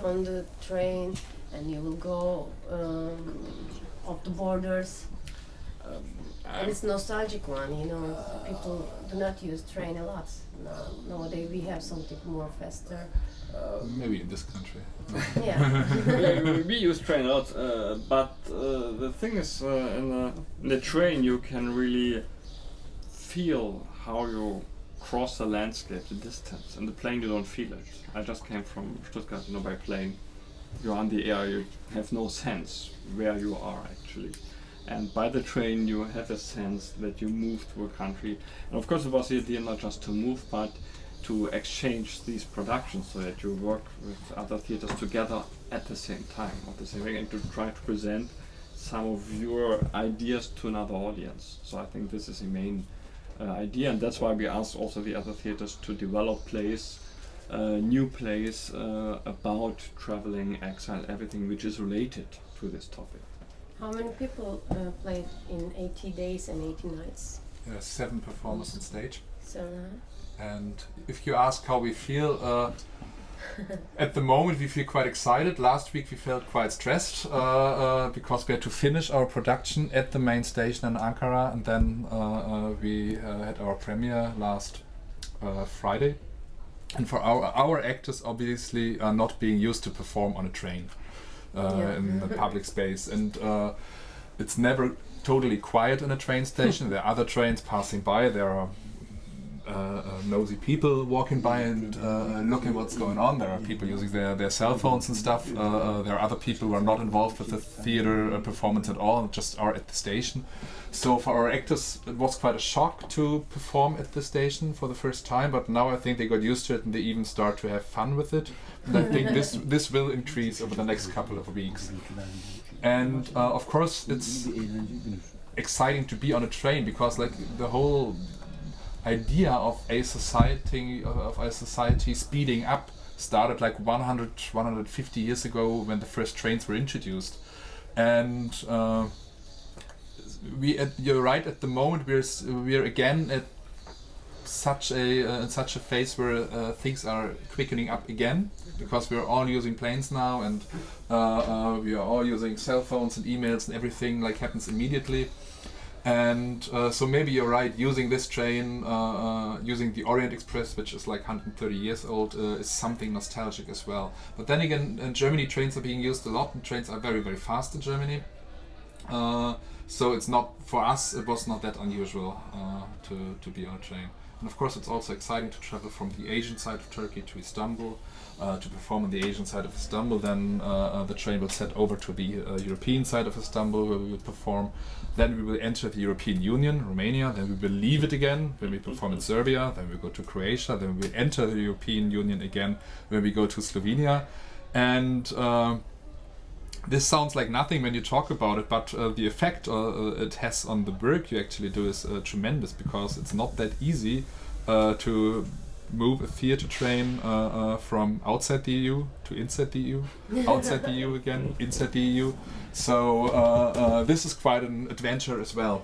on the train and you will go off the borders. And it's nostalgic one, you know. People do not use train a lot. Nowadays we have something more faster. Maybe in this country. Yeah. We use train a lot, but the thing is, in the train you can really feel how you cross the landscape, the distance. In the plane you don't feel it. I just came from Stuttgart, you know, by plane. You're on the air, you have no sense where you are actually. And by the train you have a sense that you move to a country. And of course it was the idea not just to move, but to exchange these productions so that you work with other theaters together at the same time, at the same way, and to try to present some of your ideas to another audience. So I think this is the main idea, and that's why we asked also the other theaters to develop plays, new plays about traveling, exile, everything which is related to this topic. How many people played in 80 days and 80 nights? 7 performers on stage. So, And if you ask how we feel, at the moment we feel quite excited. Last week we felt quite stressed because we had to finish our production at the main station in Ankara, and then we had our premiere last Friday. And for our actors obviously are not being used to perform on a train in the public space, and it's never totally quiet in a train station. There are other trains passing by, there are nosy people walking by and looking what's going on. There are people using their cell phones and stuff. There are other people who are not involved with the theater performance at all and just are at the station. So for our actors it was quite a shock to perform at the station for the first time, but now I think they got used to it and they even start to have fun with it. And I think this will increase over the next couple of weeks. And of course it's exciting to be on a train, because like the whole idea of a society speeding up started like 150 years ago when the first trains were introduced. And you're right, at the moment we're again at such a phase where things are quickening up again, because we're all using planes now, and we are all using cell phones and emails, and everything like happens immediately. And so maybe you're right, using this train, using the Orient-Express, which is like 130 years old, is something nostalgic as well. But then again, in Germany trains are being used a lot, and trains are very, very fast in Germany. So it's not, for us, it was not that unusual to be on a train. And of course it's also exciting to travel from the Asian side of Turkey to Istanbul, to perform on the Asian side of Istanbul. Then the train will set over to the European side of Istanbul, where we will perform. Then we will enter the European Union, Romania. Then we will leave it again when we perform in Serbia. Then we go to Croatia. Then we will enter the European Union again when we go to Slovenia. And this sounds like nothing when you talk about it, but the effect it has on the work you actually do is tremendous, because it's not that easy to move a theater train from outside the EU to inside the EU, outside the EU again, inside the EU. So this is quite an adventure as well.